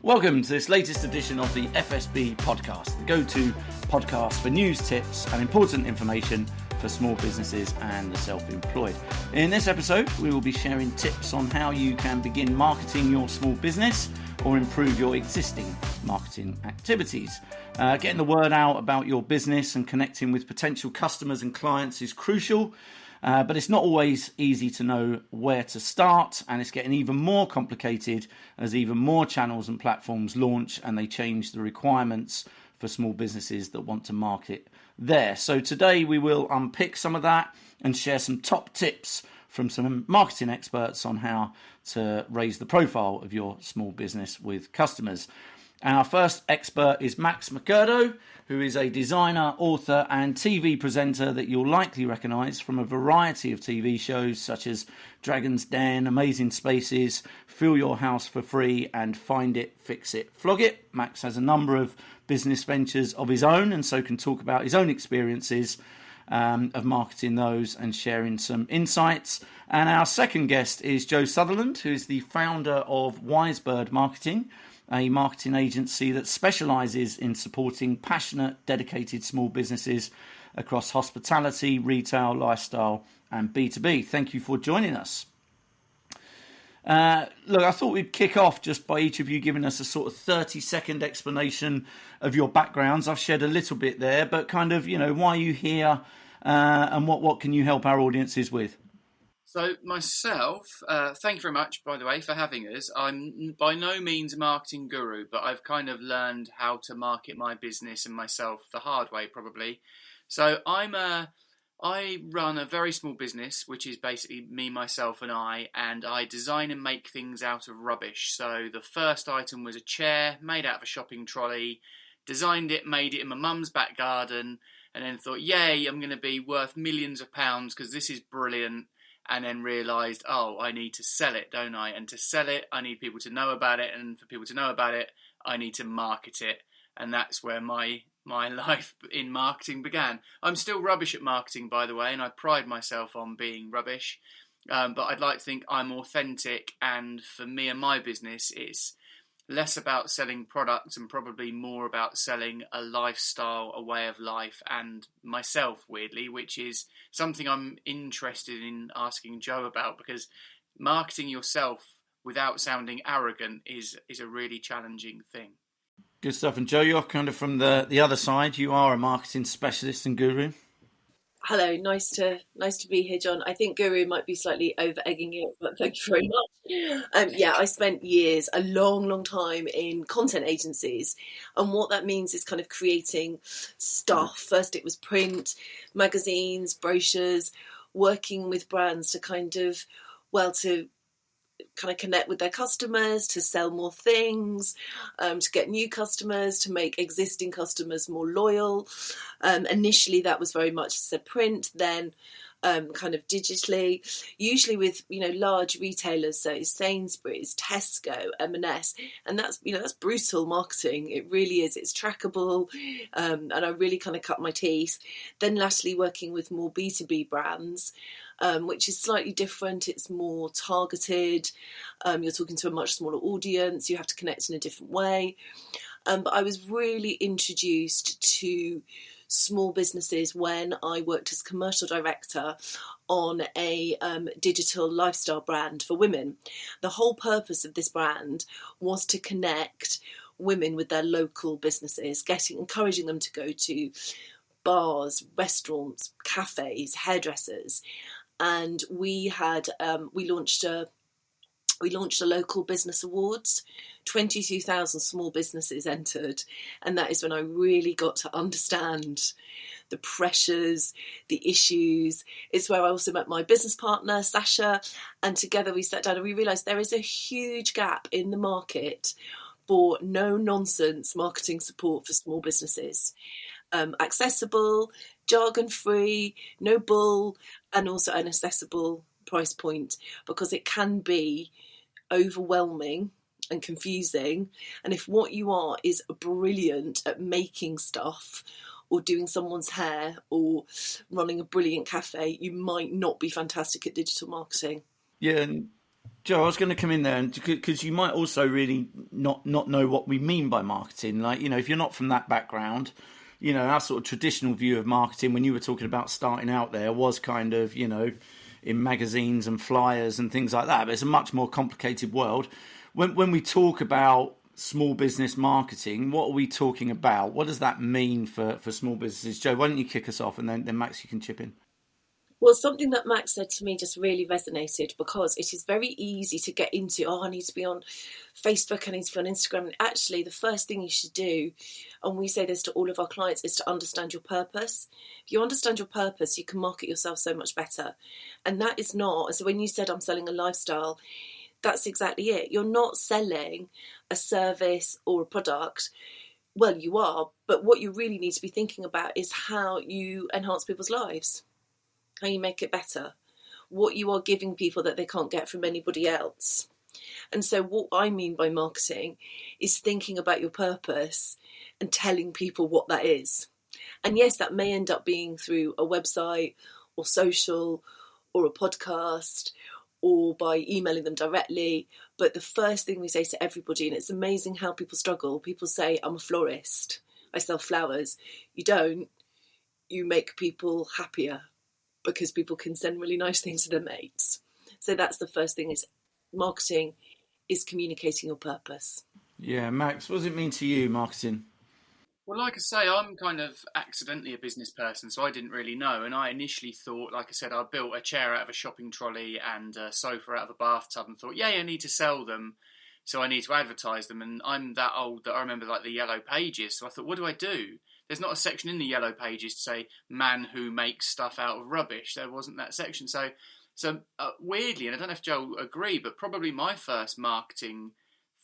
Welcome to this latest edition of the FSB Podcast, the go-to podcast for news, tips and important information for small businesses and the self-employed. In this episode, we will be sharing tips on how you can begin marketing your small business or improve your existing marketing activities. Getting the word out about your business and connecting with potential customers and clients is crucial. But it's not always easy to know where to start, and it's getting even more complicated as even more channels and platforms launch and they change the requirements for small businesses that want to market there. So today we will unpick some of that and share some top tips from some marketing experts on how to raise the profile of your small business with customers. And our first expert is McMurdo, who is a designer, author and TV presenter that you'll likely recognise from a variety of TV shows such as Dragon's Den, Amazing Spaces, Fill Your House for Free and Find It, Fix It, Flog It. Max has a number of business ventures of his own and so can talk about his own experiences of marketing those and sharing some insights. And our second guest is Joe Sutherland, who is the founder of Wisebird Marketing, a marketing agency that specialises in supporting passionate, dedicated small businesses across hospitality, retail, lifestyle and B2B. Thank you for joining us. Look, I thought we'd kick off just by each of you giving us a sort of 30-second explanation of your backgrounds. I've shared a little bit there, but kind of, why are you here and what can you help our audiences with? So myself, thank you very much, by the way, for having us. I'm by no means a marketing guru, but I've kind of learned how to market my business and myself the hard way, probably. So I run a very small business, which is basically me, myself and I design and make things out of rubbish. So the first item was a chair made out of a shopping trolley, designed it, made it in my mum's back garden, and then thought, yay, I'm going to be worth millions of pounds because this is brilliant. And then realised, I need to sell it, don't I? And to sell it, I need people to know about it. And for people to know about it, I need to market it. And that's where my life in marketing began. I'm still rubbish at marketing, by the way, and I pride myself on being rubbish. But I'd like to think I'm authentic. And for me and my business, it's less about selling products and probably more about selling a lifestyle, a way of life, and myself, weirdly, which is something I'm interested in asking Joe about, because marketing yourself without sounding arrogant is a really challenging thing. Good stuff. And Joe, you're kind of from the other side. You are a marketing specialist and guru. Hello, nice to be here, John. I think guru might be slightly over-egging it, but thank you very much. I spent years, a long time in content agencies. And what that means is kind of creating stuff. First it was print, magazines, brochures, working with brands to kind of connect with their customers, to sell more things, to get new customers, to make existing customers more loyal. Initially, that was very much print, then kind of digitally, usually with large retailers, so Sainsbury's, Tesco, M&S, and that's brutal marketing. It really is. It's trackable, and I really kind of cut my teeth. Then lastly, working with more B2B brands, which is slightly different. It's more targeted. You're talking to a much smaller audience. You have to connect in a different way. But I was really introduced to small businesses when I worked as commercial director on a digital lifestyle brand for women. The whole purpose of this brand was to connect women with their local businesses, encouraging them to go to bars, restaurants, cafes, hairdressers. And we launched a local business awards. 22,000 small businesses entered, and that is when I really got to understand the pressures, the issues. It's where I also met my business partner, Sasha, and together we sat down and we realised there is a huge gap in the market for no-nonsense marketing support for small businesses. Accessible, jargon-free, no bull, and also an accessible price point, because it can be overwhelming and confusing. And if what you are is brilliant at making stuff or doing someone's hair or running a brilliant cafe, you might not be fantastic at digital marketing. Yeah, and Joe, I was going to come in there, and because you might also really not know what we mean by marketing. Like, if you're not from that background, our sort of traditional view of marketing when you were talking about starting out there was kind of, in magazines and flyers and things like that. But it's a much more complicated world. When we talk about small business marketing, what are we talking about? What does that mean for small businesses? Joe, why don't you kick us off, and then Max, you can chip in. Well, something that Max said to me just really resonated, because it is very easy to get into, I need to be on Facebook, I need to be on Instagram. And actually, the first thing you should do, and we say this to all of our clients, is to understand your purpose. If you understand your purpose, you can market yourself so much better. And that is not, so when you said I'm selling a lifestyle, that's exactly it. You're not selling a service or a product. Well, you are, but what you really need to be thinking about is how you enhance people's lives. How you make it better, what you are giving people that they can't get from anybody else. And so what I mean by marketing is thinking about your purpose and telling people what that is. And yes, that may end up being through a website or social or a podcast or by emailing them directly. But the first thing we say to everybody, and it's amazing how people struggle, people say, I'm a florist, I sell flowers. You don't, you make people happier, because people can send really nice things to their mates. So that's the first thing, is marketing is communicating your purpose. Yeah, Max, what does it mean to you, marketing? Well, like I say, I'm kind of accidentally a business person, so I didn't really know. And I initially thought, like I said, I built a chair out of a shopping trolley and a sofa out of a bathtub and thought, I need to sell them, so I need to advertise them. And I'm that old that I remember like the yellow pages. So I thought, what do I do? There's not a section in the yellow pages to say man who makes stuff out of rubbish. There wasn't that section. So weirdly, and I don't know if Joe will agree, but probably my first marketing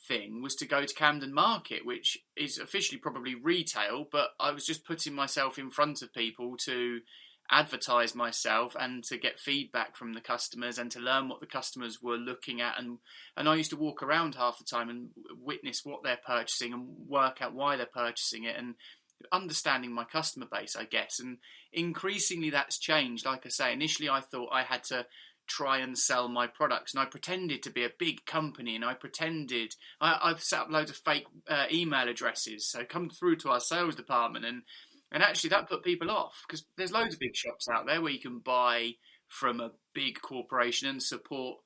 thing was to go to Camden Market, which is officially probably retail, but I was just putting myself in front of people to advertise myself and to get feedback from the customers and to learn what the customers were looking at. And I used to walk around half the time and witness what they're purchasing and work out why they're purchasing it, and understanding my customer base, I guess. And increasingly that's changed. Like I say, initially I thought I had to try and sell my products, and I pretended to be a big company, and I've set up loads of fake email addresses, so come through to our sales department, and actually that put people off, because there's loads of big shops out there where you can buy from a big corporation and support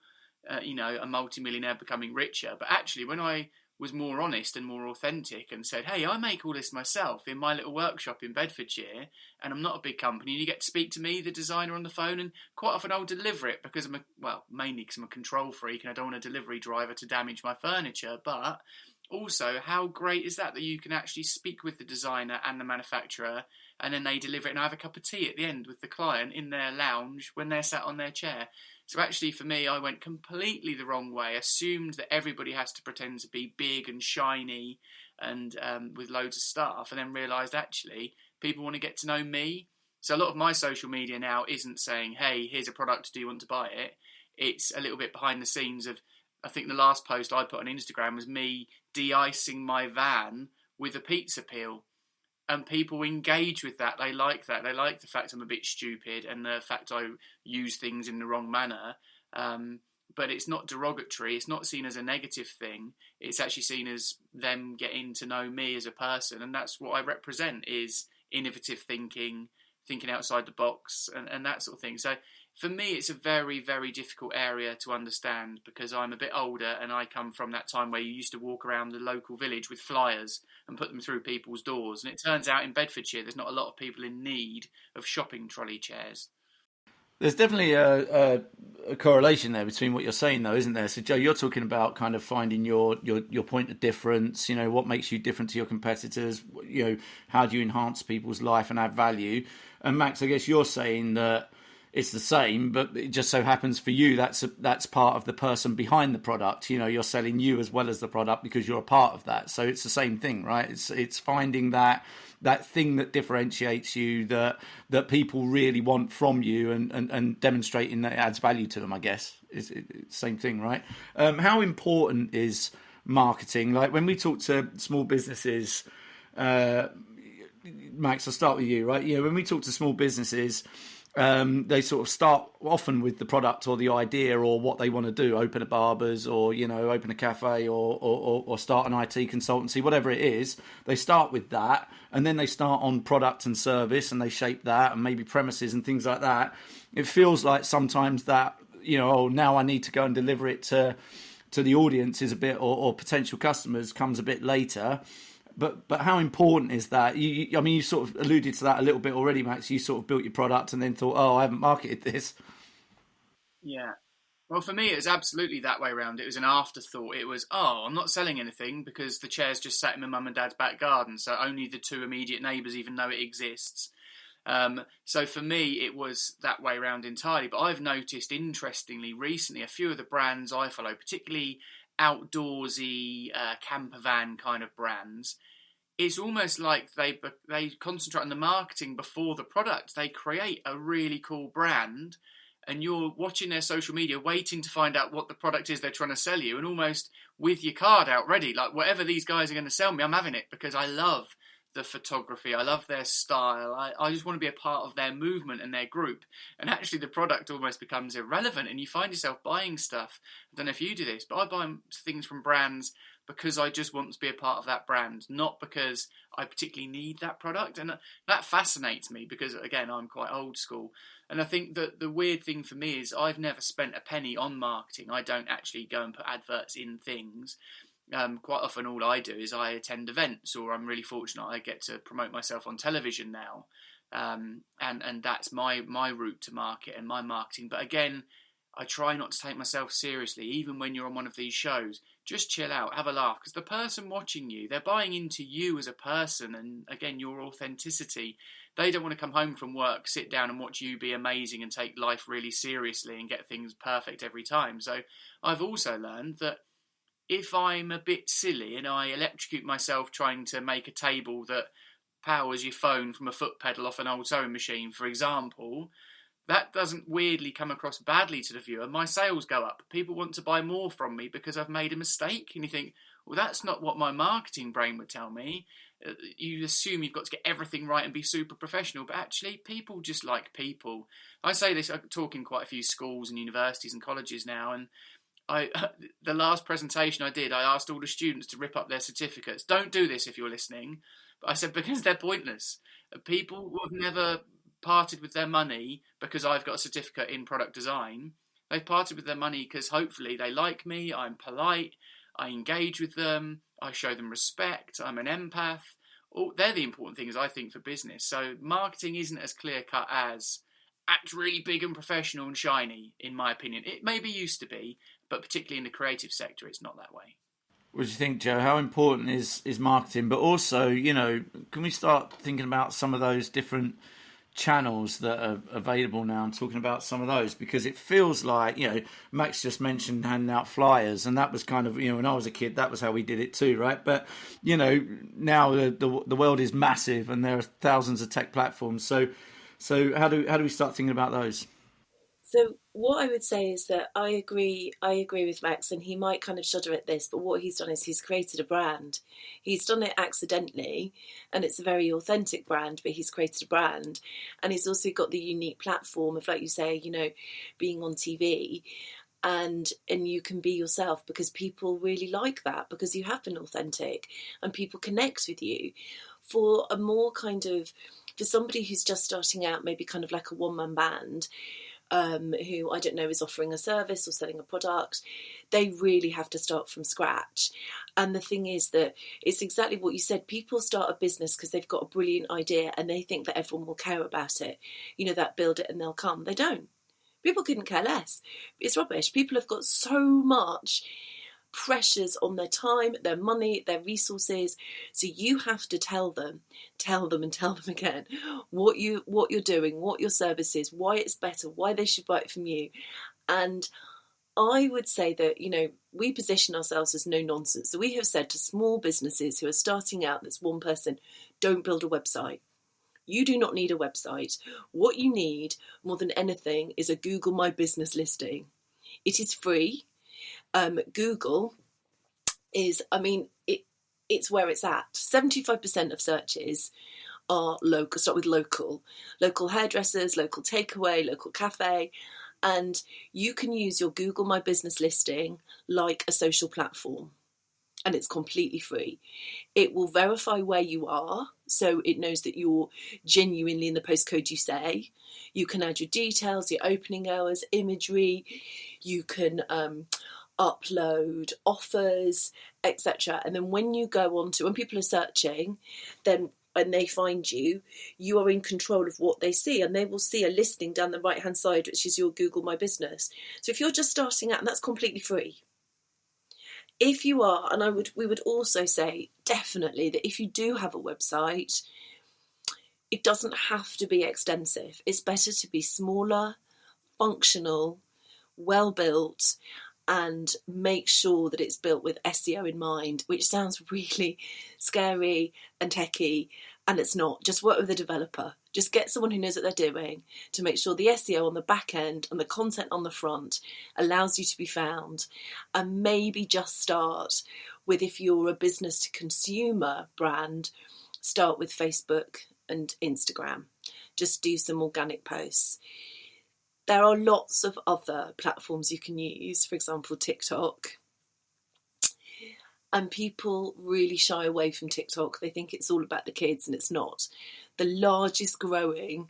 a multimillionaire becoming richer. But actually, when I was more honest and more authentic and said, hey, I make all this myself in my little workshop in Bedfordshire, and I'm not a big company, and you get to speak to me, the designer, on the phone, and quite often I'll deliver it, because mainly because I'm a control freak and I don't want a delivery driver to damage my furniture. But also, how great is that you can actually speak with the designer and the manufacturer, and then they deliver it, and I have a cup of tea at the end with the client in their lounge when they're sat on their chair. So actually, for me, I went completely the wrong way, assumed that everybody has to pretend to be big and shiny and with loads of staff, and then realised actually people want to get to know me. So a lot of my social media now isn't saying, hey, here's a product, do you want to buy it? It's a little bit behind the scenes of, I think the last post I put on Instagram was me de-icing my van with a pizza peel. And people engage with that. They like that. They like the fact I'm a bit stupid and the fact I use things in the wrong manner. But it's not derogatory. It's not seen as a negative thing. It's actually seen as them getting to know me as a person. And that's what I represent, is innovative thinking outside the box and that sort of thing. So for me, it's a very, very difficult area to understand, because I'm a bit older and I come from that time where you used to walk around the local village with flyers and put them through people's doors. And it turns out in Bedfordshire, there's not a lot of people in need of shopping trolley chairs. There's definitely a correlation there between what you're saying, though, isn't there? So, Joe, you're talking about kind of finding your point of difference, what makes you different to your competitors, how do you enhance people's life and add value? And Max, I guess you're saying that it's the same, but it just so happens for you that's part of the person behind the product. You're selling you as well as the product because you're a part of that. So it's the same thing, right? It's finding that thing that differentiates you, that people really want from you, and demonstrating that it adds value to them, I guess. It's the same thing, right? How important is marketing? Like when we talk to small businesses, Max, I'll start with you, right? When we talk to small businesses, They sort of start often with the product or the idea or what they want to do, open a barber's or, open a cafe or start an IT consultancy, whatever it is. They start with that, and then they start on product and service, and they shape that, and maybe premises and things like that. It feels like sometimes that, now I need to go and deliver it to the audience is a bit, or potential customers comes a bit later. But how important is that? You sort of alluded to that a little bit already, Max. You sort of built your product and then thought, oh, I haven't marketed this. Yeah. Well, for me, it was absolutely that way around. It was an afterthought. It was, I'm not selling anything because the chair's just sat in my mum and dad's back garden, so only the two immediate neighbours even know it exists. So for me, it was that way around entirely. But I've noticed, interestingly, recently, a few of the brands I follow, particularly outdoorsy camper van kind of brands, it's almost like they concentrate on the marketing before the product. They create a really cool brand, and you're watching their social media waiting to find out what the product is they're trying to sell you, and almost with your card out ready, like whatever these guys are going to sell me, I'm having it, because I love the photography, I love their style, I just want to be a part of their movement and their group. And actually the product almost becomes irrelevant, and you find yourself buying stuff. I don't know if you do this, but I buy things from brands because I just want to be a part of that brand, not because I particularly need that product. And that fascinates me because, again, I'm quite old school. And I think that the weird thing for me is I've never spent a penny on marketing. I don't actually go and put adverts in things. Quite often all I do is I attend events, or I'm really fortunate I get to promote myself on television now. And that's my route to market and my marketing. But again, I try not to take myself seriously, even when you're on one of these shows. Just chill out, have a laugh, because the person watching you, they're buying into you as a person, and again, your authenticity. They don't want to come home from work, sit down and watch you be amazing and take life really seriously and get things perfect every time. So I've also learned that if I'm a bit silly and I electrocute myself trying to make a table that powers your phone from a foot pedal off an old sewing machine, for example, that doesn't weirdly come across badly to the viewer. My sales go up. People want to buy more from me because I've made a mistake. And you think, well, that's not what my marketing brain would tell me. You assume you've got to get everything right and be super professional, but actually people just like people. I say this, I talk in quite a few schools and universities and colleges now, and the last presentation I did, I asked all the students to rip up their certificates. Don't do this if you're listening. But I said, because they're pointless. People who have never parted with their money because I've got a certificate in product design. They've parted with their money because hopefully they like me, I'm polite, I engage with them, I show them respect, I'm an empath. They're the important things, I think, for business. So marketing isn't as clear-cut as act really big and professional and shiny, in my opinion. It maybe used to be, but particularly in the creative sector, it's not that way. What do you think, Joe? How important is marketing? But also, can we start thinking about some of those different channels that are available now and talking about some of those? Because it feels like, Max just mentioned handing out flyers, and that was kind of, when I was a kid, that was how we did it too, right? But, now the world is massive and there are thousands of tech platforms. So how do we start thinking about those? So what I would say is that I agree with Max, and he might kind of shudder at this, but what he's done is he's created a brand. He's done it accidentally, and it's a very authentic brand, but he's created a brand. And he's also got the unique platform of, like you say, being on TV, and you can be yourself because people really like that, because you have been authentic and people connect with you. For a more kind of, for somebody who's just starting out, maybe kind of like a one-man band, who, I don't know, is offering a service or selling a product, they really have to start from scratch. And the thing is that it's exactly what you said. People start a business because they've got a brilliant idea and they think that everyone will care about it. That build it and they'll come. They don't. People couldn't care less. It's rubbish. People have got so much pressures on their time, their money, their resources. So you have to tell them again what you're doing, what your service is, why it's better, why they should buy it from you. And I would say that, we position ourselves as no nonsense. So we have said to small businesses who are starting out, that's one person, don't build a website. You do not need a website. What you need more than anything is a Google My Business listing. It is free. Google is, it's where it's at. 75% of searches are local. Start with local hairdressers, local takeaway, local cafe, and you can use your Google My Business listing like a social platform, and it's completely free. It will verify where you are, so it knows that you're genuinely in the postcode you say. You can add your details, your opening hours, imagery. You can upload offers, etc. And then when people are searching, then when they find you, you are in control of what they see, and they will see a listing down the right hand side, which is your Google My Business. So if you're just starting out, and that's completely free. If you are, and we would also say definitely that if you do have a website, it doesn't have to be extensive. It's better to be smaller, functional, well built, and make sure that it's built with SEO in mind, which sounds really scary and techie, and it's not. Just work with a developer. Just get someone who knows what they're doing to make sure the SEO on the back end and the content on the front allows you to be found. And maybe just start with, if you're a business to consumer brand, start with Facebook and Instagram. Just do some organic posts. There are lots of other platforms you can use, for example, TikTok. And people really shy away from TikTok. They think it's all about the kids, and it's not. The largest growing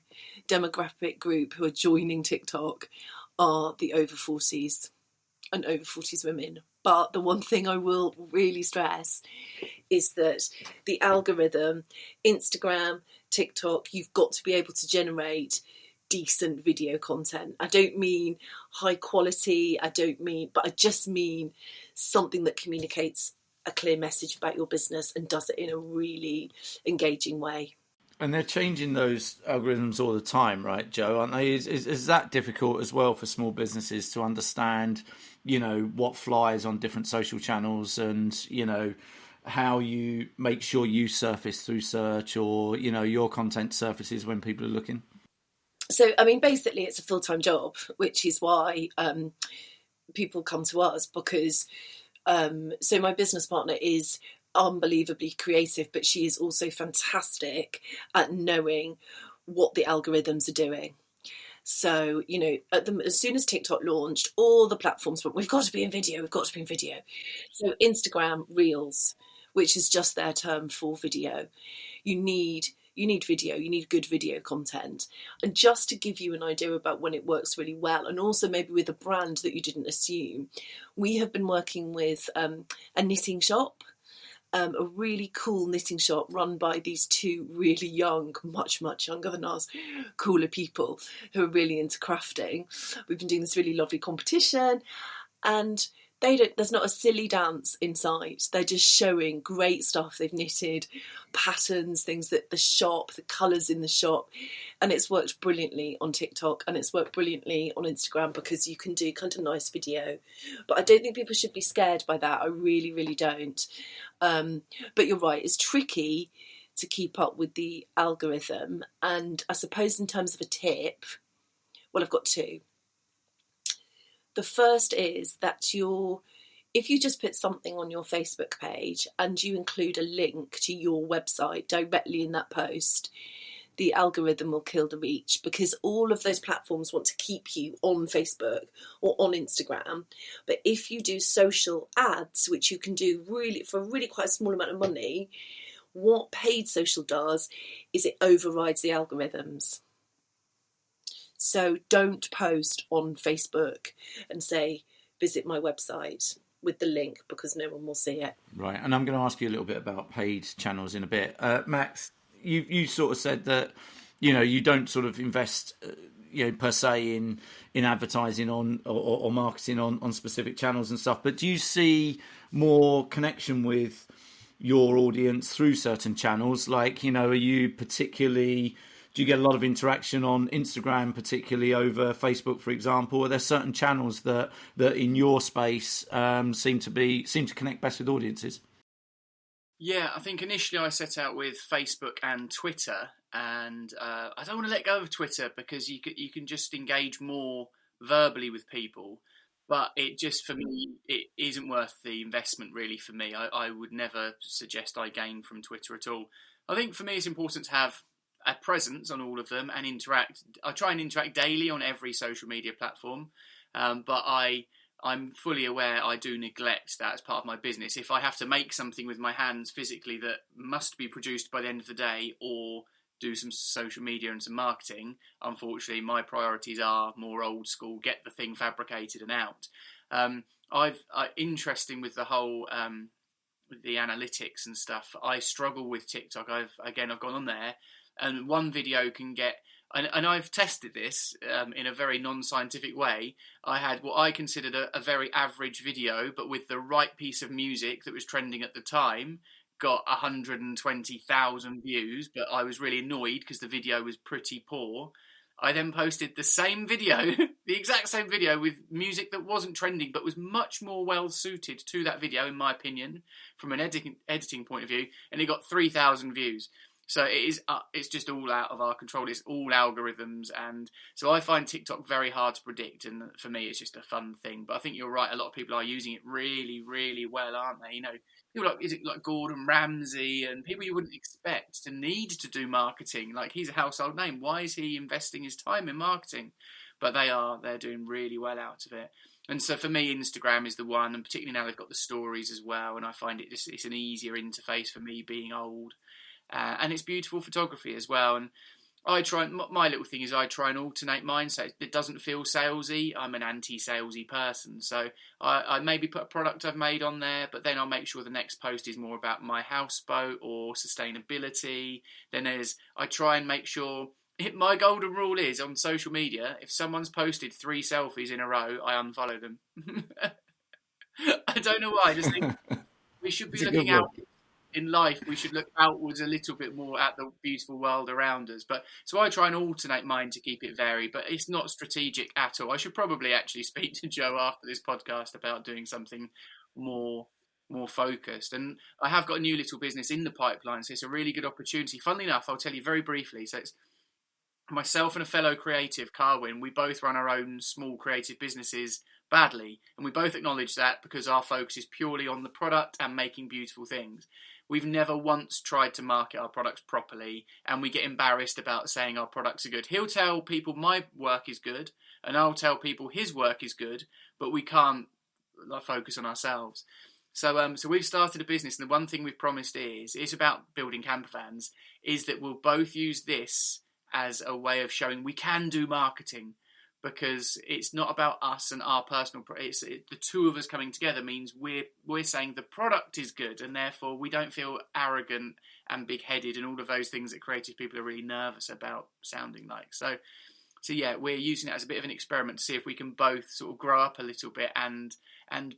demographic group who are joining TikTok are the over 40s and over 40s women. But the one thing I will really stress is that the algorithm, Instagram, TikTok, you've got to be able to generate decent video content. I don't mean high quality, but I just mean something that communicates a clear message about your business and does it in a really engaging way. And they're changing those algorithms all the time, right, Joe? Aren't they? Is that difficult as well for small businesses to understand, what flies on different social channels, and, how you make sure you surface through search, or, your content surfaces when people are looking? So, basically it's a full-time job, which is why people come to us, because so my business partner is unbelievably creative, but she is also fantastic at knowing what the algorithms are doing. So, as soon as TikTok launched, all the platforms went, we've got to be in video. So Instagram Reels, which is just their term for video. You need video, you need good video content. And just to give you an idea about when it works really well, and also maybe with a brand that you didn't assume, we have been working with a knitting shop, a really cool knitting shop run by these two really young, much, much younger than us, cooler people who are really into crafting. We've been doing this really lovely competition, and there's not a silly dance in sight. They're just showing great stuff they've knitted, patterns, things that the colours in the shop. And it's worked brilliantly on TikTok, and it's worked brilliantly on Instagram, because you can do kind of nice video. But I don't think people should be scared by that. I really, really don't. But you're right, it's tricky to keep up with the algorithm. And I suppose in terms of a tip, well, I've got two. The first is that if you just put something on your Facebook page and you include a link to your website directly in that post, the algorithm will kill the reach, because all of those platforms want to keep you on Facebook or on Instagram. But if you do social ads, which you can do for really quite a small amount of money, what paid social does is it overrides the algorithms. So don't post on Facebook and say, visit my website with the link, because no one will see it. Right, and I'm going to ask you a little bit about paid channels in a bit. Max, you sort of said that, you don't sort of invest, per se in advertising on or marketing on specific channels and stuff. But do you see more connection with your audience through certain channels? Like, are you particularly... Do you get a lot of interaction on Instagram, particularly over Facebook, for example? Are there certain channels that in your space seem to connect best with audiences? Yeah, I think initially I set out with Facebook and Twitter, and I don't want to let go of Twitter, because you can just engage more verbally with people. But it just, for me, it isn't worth the investment really for me. I would never suggest I gain from Twitter at all. I think for me it's important to have a presence on all of them and interact. I try and interact daily on every social media platform, but I'm fully aware I do neglect that as part of my business. If I have to make something with my hands physically that must be produced by the end of the day, or do some social media and some marketing, unfortunately my priorities are more old school, get the thing fabricated and out. Interesting with the whole with the analytics and stuff, I struggle with TikTok. I've gone on there, and one video can get, and I've tested this in a very non-scientific way. I had what I considered a very average video, but with the right piece of music that was trending at the time, got 120,000 views, but I was really annoyed because the video was pretty poor. I then posted the same video, the exact same video, with music that wasn't trending but was much more well suited to that video, in my opinion, from an editing point of view, and it got 3,000 views. So it's just all out of our control. It's all algorithms, and so I find TikTok very hard to predict. And for me, it's just a fun thing. But I think you're right. A lot of people are using it really, really well, aren't they? People like Gordon Ramsay and people you wouldn't expect to need to do marketing. Like, he's a household name. Why is he investing his time in marketing? But they're doing really well out of it. And so for me, Instagram is the one, and particularly now they've got the stories as well. And I find it's an easier interface for me, being old. And it's beautiful photography as well. And my little thing is I try and alternate mine so it doesn't feel salesy. I'm an anti-salesy person. So I maybe put a product I've made on there, but then I'll make sure the next post is more about my houseboat or sustainability. Then I try and make sure, my golden rule is on social media, if someone's posted 3 selfies in a row, I unfollow them. I don't know why. I just think we should be looking out. In life, we should look outwards a little bit more at the beautiful world around us. But so I try and alternate mine to keep it varied, but it's not strategic at all. I should probably actually speak to Joe after this podcast about doing something more focused. And I have got a new little business in the pipeline, so it's a really good opportunity. Funnily enough, I'll tell you very briefly. So it's myself and a fellow creative, Carwyn. We both run our own small creative businesses badly, and we both acknowledge that because our focus is purely on the product and making beautiful things. We've never once tried to market our products properly, and we get embarrassed about saying our products are good. He'll tell people my work is good, and I'll tell people his work is good, but we can't focus on ourselves. So we've started a business, and the one thing we've promised it's about building camper vans, is that we'll both use this as a way of showing we can do marketing. Because it's not about us and our personal. The two of us coming together means we're saying the product is good, and therefore we don't feel arrogant and big-headed and all of those things that creative people are really nervous about sounding like. So yeah, we're using it as a bit of an experiment to see if we can both sort of grow up a little bit and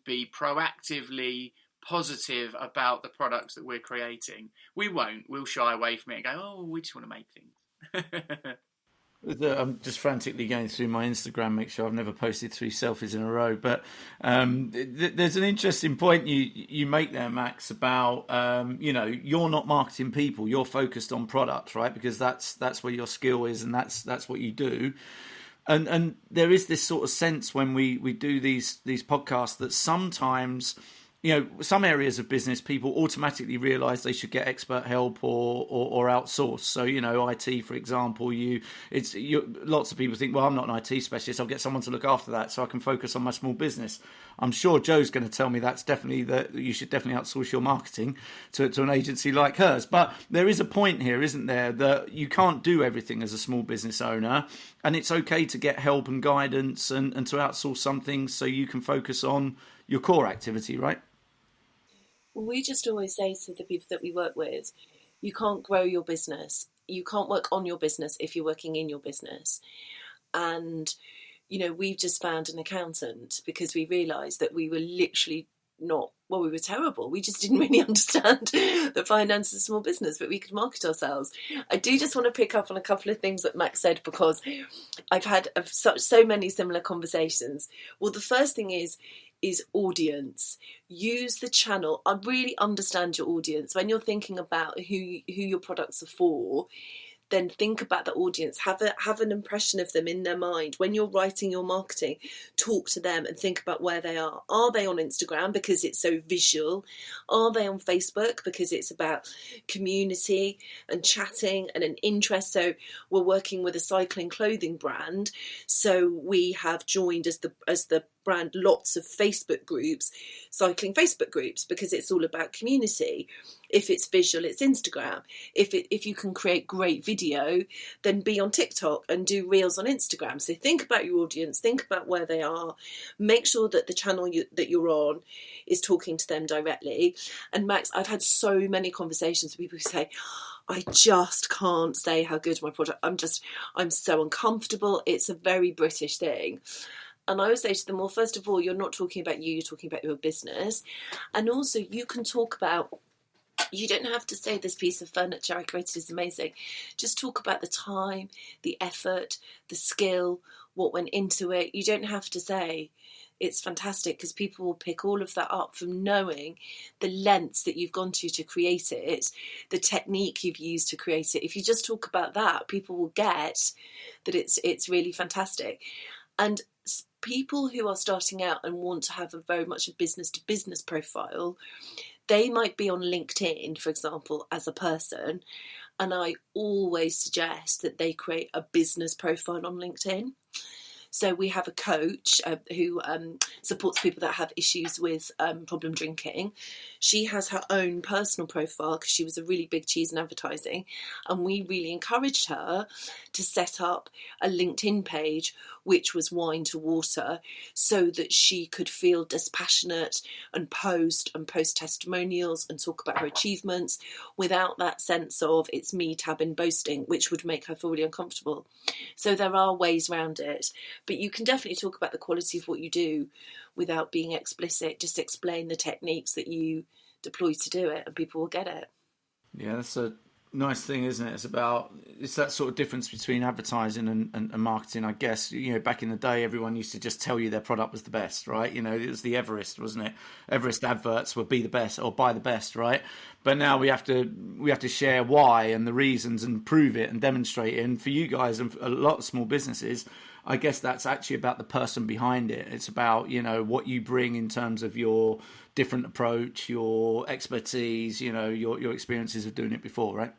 be proactively positive about the products that we're creating. We won't. We'll shy away from it and go, oh, we just want to make things. I'm just frantically going through my Instagram, make sure I've never posted 3 selfies in a row. But there's an interesting point you make there, Max, about you're not marketing people, you're focused on product, right? Because that's where your skill is, and that's what you do. And there is this sort of sense when we do these podcasts that sometimes, some areas of business, people automatically realise they should get expert help or outsource. So, IT, for example, lots of people think, well, I'm not an IT specialist. I'll get someone to look after that so I can focus on my small business. I'm sure Joe's going to tell me that you should definitely outsource your marketing to an agency like hers. But there is a point here, isn't there, that you can't do everything as a small business owner, and it's okay to get help and guidance and to outsource some things so you can focus on your core activity, right? We just always say to the people that we work with, you can't grow your business. You can't work on your business if you're working in your business. And, we've just found an accountant because we realised that we were literally we were terrible. We just didn't really understand the finances of small business, but we could market ourselves. I do just want to pick up on a couple of things that Max said, because I've had so many similar conversations. Well, the first thing is audience. Use the channel. I really understand your audience. When you're thinking about who your products are for, then think about the audience, have an impression of them in their mind. When you're writing your marketing, talk to them and think about where they are. Are they on Instagram because it's so visual? Are they on Facebook because it's about community and chatting and an interest? So we're working with a cycling clothing brand, so we have joined as the brand lots of Facebook groups, cycling Facebook groups, because it's all about community. If it's visual, it's Instagram. If you can create great video, then be on TikTok and do reels on Instagram. So think about your audience, think about where they are, make sure that the channel that you're on is talking to them directly. And Max, I've had so many conversations with people who say, I just can't say how good my product, I'm so uncomfortable. It's a very British thing. And I would say to them, well, first of all, you're not talking about you, you're talking about your business. And also you can talk about, you don't have to say this piece of furniture I created is amazing. Just talk about the time, the effort, the skill, what went into it. You don't have to say it's fantastic, because people will pick all of that up from knowing the lengths that you've gone to create it, the technique you've used to create it. If you just talk about that, people will get that it's really fantastic. And people who are starting out and want to have a very much a business to business profile, they might be on LinkedIn, for example, as a person. And I always suggest that they create a business profile on LinkedIn. So we have a coach who supports people that have issues with problem drinking. She has her own personal profile because she was a really big cheese in advertising. And we really encouraged her to set up a LinkedIn page, which was wine to water, so that she could feel dispassionate and post testimonials and talk about her achievements without that sense of it's me tabbing boasting, which would make her feel really uncomfortable. So there are ways around it. But you can definitely talk about the quality of what you do without being explicit. Just explain the techniques that you deploy to do it, and people will get it. Yeah, that's a nice thing, isn't it? It's that sort of difference between advertising and marketing, I guess. You know, back in the day, everyone used to just tell you their product was the best, right? You know, it was the Everest, wasn't it? Everest adverts would be the best or buy the best, right? But now we have to share why and the reasons and prove it and demonstrate it. And for you guys and for a lot of small businesses, I guess that's actually about the person behind it. It's about, you know, what you bring in terms of your different approach, your expertise, you know, your experiences of doing it before, right?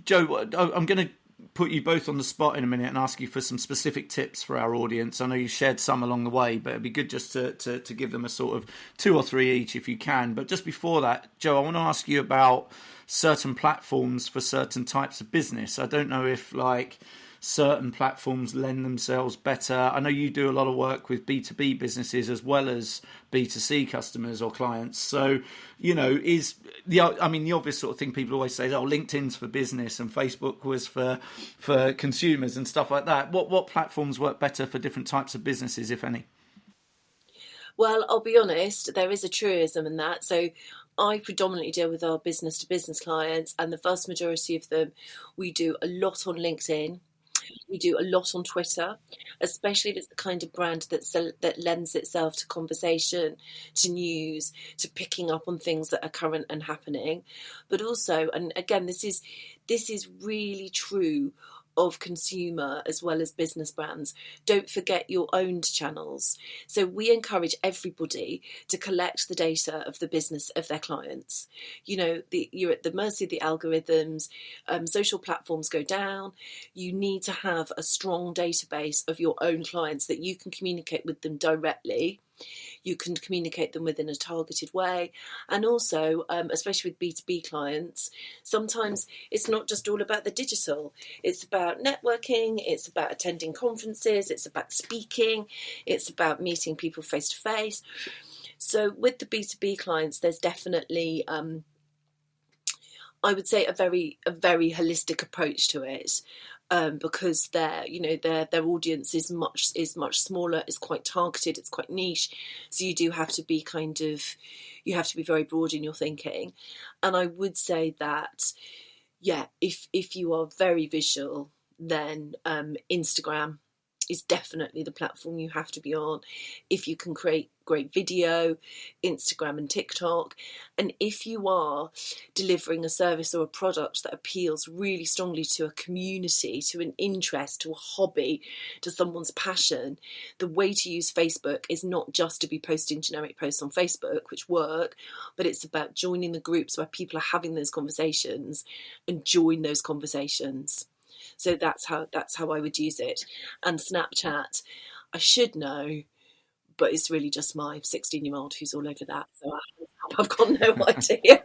Joe, I'm going to put you both on the spot in a minute and ask you for some specific tips for our audience. I know you shared some along the way, but it'd be good just to give them a sort of 2 or 3 each if you can. But just before that, Joe, I want to ask you about certain platforms for certain types of business. I don't know if certain platforms lend themselves better. I know you do a lot of work with B2B businesses as well as B2C customers or clients. So, you know, the obvious sort of thing people always say is, LinkedIn's for business and Facebook was for consumers and stuff like that. What platforms work better for different types of businesses, if any? Well, I'll be honest, there is a truism in that. So I predominantly deal with our business to business clients, and the vast majority of them, we do a lot on LinkedIn. We do a lot on Twitter, especially if it's the kind of brand that lends itself to conversation, to news, to picking up on things that are current and happening. But also, and again, this is really true of consumer as well as business brands. Don't forget your owned channels. So we encourage everybody to collect the data of the business of their clients. You know, you're at the mercy of the algorithms. Social platforms go down. You need to have a strong database of your own clients that you can communicate with them directly. You can communicate them within a targeted way. And also, especially with B2B clients, sometimes it's not just all about the digital. It's about networking, it's about attending conferences, it's about speaking, it's about meeting people face to face. So with the B2B clients, there's definitely, I would say, a very holistic approach to it. Because their audience is much smaller, it's quite targeted, it's quite niche. So you do have to be you have to be very broad in your thinking. And I would say that, if you are very visual, then Instagram is definitely the platform you have to be on. If you can create great video, Instagram and TikTok, and if you are delivering a service or a product that appeals really strongly to a community, to an interest, to a hobby, to someone's passion, the way to use Facebook is not just to be posting generic posts on Facebook, which work, but it's about joining the groups where people are having those conversations and join those conversations. So that's how I would use it. And Snapchat, I should know, but it's really just my 16-year-old who's all over that. So I've got no idea.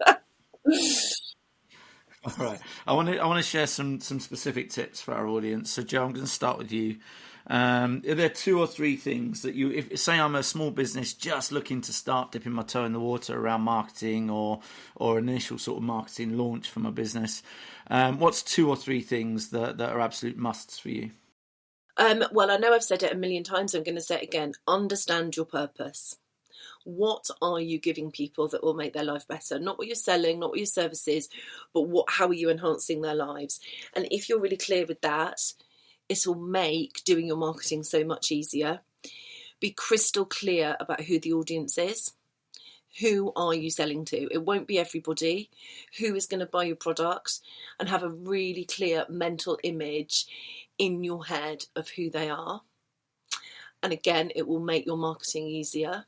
All right. I want to share some specific tips for our audience. So Joe, I'm going to start with you. Are there 2 or 3 things that you, if say I'm a small business just looking to start dipping my toe in the water around marketing or initial sort of marketing launch for my business, what's 2 or 3 things that are absolute musts for you? Well, I know I've said it a million times. I'm going to say it again. Understand your purpose. What are you giving people that will make their life better? Not what you're selling, not what your service is, but how are you enhancing their lives? And if you're really clear with that, it will make doing your marketing so much easier. Be crystal clear about who the audience is. Who are you selling to? It won't be everybody. Who is going to buy your products? And have a really clear mental image in your head of who they are. And again, it will make your marketing easier.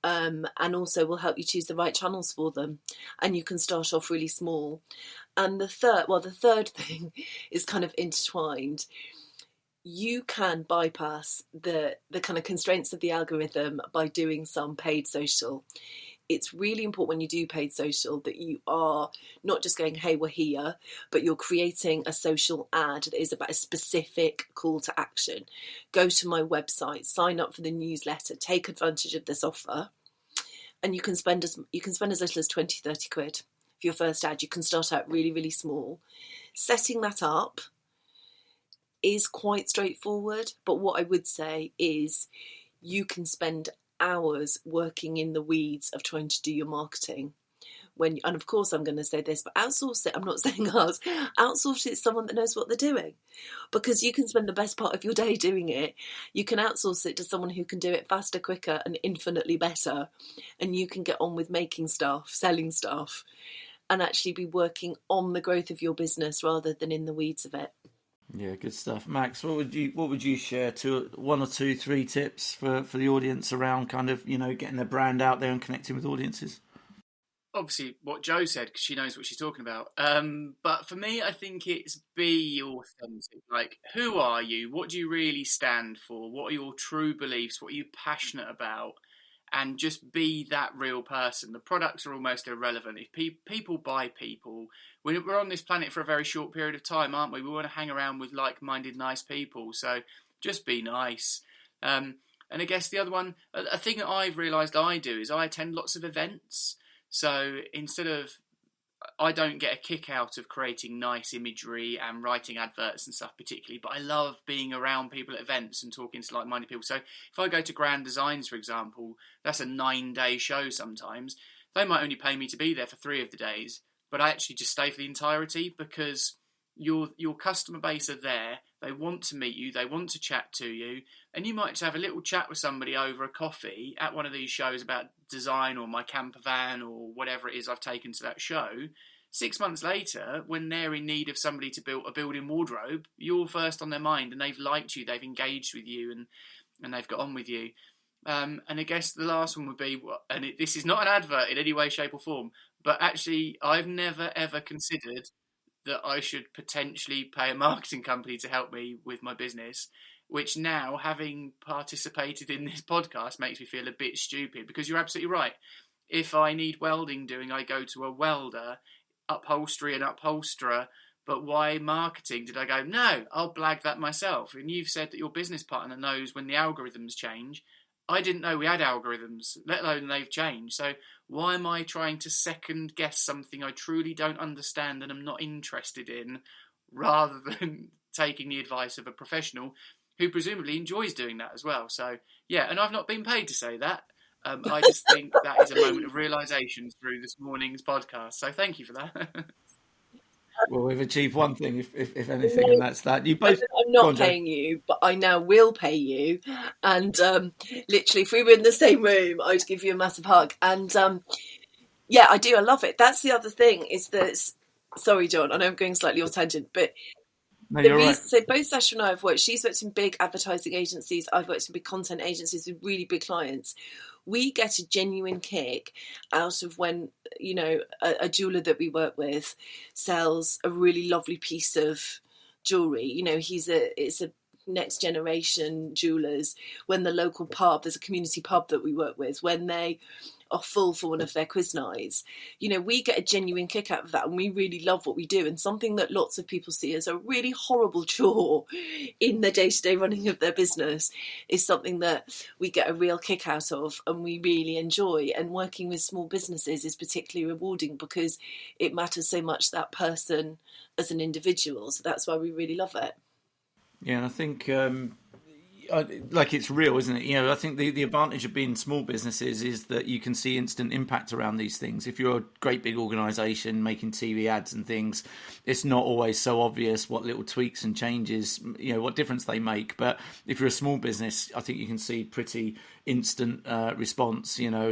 And also will help you choose the right channels for them. And you can start off really small. And the third thing is kind of intertwined. You can bypass the kind of constraints of the algorithm by doing some paid social. It's really important when you do paid social that you are not just going, hey, we're here, but you're creating a social ad that is about a specific call to action. Go to my website, sign up for the newsletter, take advantage of this offer. And you can spend as little as 20, 30 quid for your first ad. You can start out really, really small. Setting that up is quite straightforward, but what I would say is you can spend hours working in the weeds of trying to do your marketing. And of course I'm going to say this, but outsource it. I'm not saying us. Outsource it to someone that knows what they're doing, because you can spend the best part of your day doing it. You can outsource it to someone who can do it faster, quicker, and infinitely better. And you can get on with making stuff, selling stuff, and actually be working on the growth of your business rather than in the weeds of it. Yeah, good stuff. Max, what would you share? 1 or 2, 3 tips for the audience around kind of, getting their brand out there and connecting with audiences? Obviously what Joe said, because she knows what she's talking about. But for me, I think it's be authentic. Like, who are you? What do you really stand for? What are your true beliefs? What are you passionate about? And just be that real person. The products are almost irrelevant. If people buy people, we're on this planet for a very short period of time, aren't we? We want to hang around with like-minded, nice people. So just be nice. And I guess the other one, a thing that I've realised I do is I attend lots of events. So I don't get a kick out of creating nice imagery and writing adverts and stuff particularly, but I love being around people at events and talking to like-minded people. So if I go to Grand Designs, for example, that's a 9-day show sometimes. They might only pay me to be there for 3 of the days, but I actually just stay for the entirety because your customer base are there. They want to meet you. They want to chat to you. And you might just have a little chat with somebody over a coffee at one of these shows about design or my camper van or whatever it is I've taken to that show. 6 months later, when they're in need of somebody to build a built-in wardrobe, you're first on their mind and they've liked you, they've engaged with you and they've got on with you. And I guess the last one would be, this is not an advert in any way, shape or form, but actually I've never ever considered that I should potentially pay a marketing company to help me with my business, which now, having participated in this podcast, makes me feel a bit stupid, because you're absolutely right. If I need welding doing, I go to a welder, upholstery and upholsterer, but why marketing? Did I go, no, I'll blag that myself? And you've said that your business partner knows when the algorithms change. I didn't know we had algorithms, let alone they've changed. So why am I trying to second guess something I truly don't understand and I'm not interested in, rather than taking the advice of a professional who presumably enjoys doing that as well? So yeah, and I've not been paid to say that. I just think that is a moment of realisation through this morning's podcast. So thank you for that. Well, we've achieved one thing, if anything, and that's that. You both. I'm not paying you, but I now will pay you. And literally, if we were in the same room, I'd give you a massive hug. And yeah, I do. I love it. That's the other thing is that. Sorry, John, I know I'm going slightly off tangent, but No, you're right. So both Sasha and I have worked. She's worked in big advertising agencies. I've worked in big content agencies with really big clients. We get a genuine kick out of when, you know, a jeweler that we work with sells a really lovely piece of jewelry. You know, it's a next generation jewelers. When the local pub, there's a community pub that we work with, when they are full for one of their quiz nights, you know, we get a genuine kick out of that, and we really love what we do. And something that lots of people see as a really horrible chore in the day-to-day running of their business is something that we get a real kick out of and we really enjoy. And working with small businesses is particularly rewarding because it matters so much that person as an individual. So that's why we really love it. Yeah, and I think like it's real, isn't it? You know, I think the advantage of being small businesses is that you can see instant impact around these things. If you're a great big organisation making TV ads and things, it's not always so obvious what little tweaks and changes, you know, what difference they make. But if you're a small business, I think you can see pretty instant response. You know,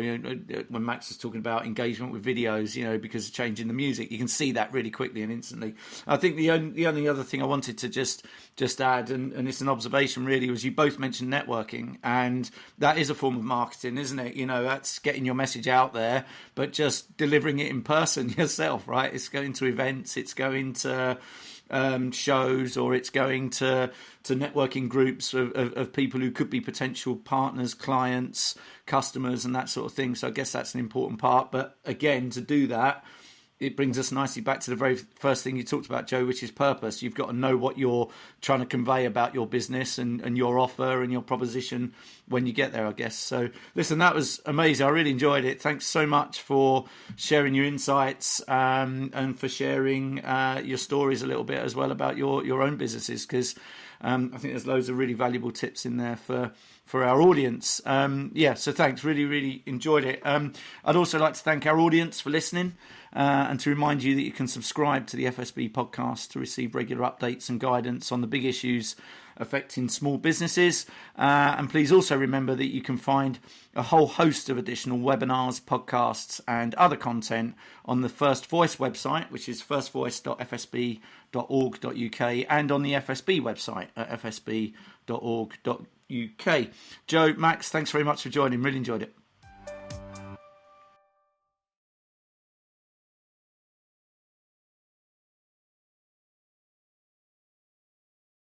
when Max was talking about engagement with videos, you know, because of changing the music, you can see that really quickly and instantly. I think the only other thing I wanted to just add, and it's an observation really, was you both mentioned networking, and that is a form of marketing, isn't it? You know, that's getting your message out there, but just delivering it in person yourself, right? It's going to events, it's going to shows, or it's going to networking groups of people who could be potential partners, clients, customers, and that sort of thing. So I guess that's an important part. But again, to do that, it brings us nicely back to the very first thing you talked about, Joe, which is purpose. You've got to know what you're trying to convey about your business and your offer and your proposition when you get there, I guess. So listen, that was amazing. I really enjoyed it. Thanks so much for sharing your insights and for sharing your stories a little bit as well about your own businesses, because I think there's loads of really valuable tips in there for our audience. So thanks. Really, really enjoyed it. I'd also like to thank our audience for listening and to remind you that you can subscribe to the FSB podcast to receive regular updates and guidance on the big issues affecting small businesses. And please also remember that you can find a whole host of additional webinars, podcasts, and other content on the First Voice website, which is firstvoice.fsb.org.uk, and on the FSB website at fsb.org.uk. Joe, Max, thanks very much for joining. Really enjoyed it.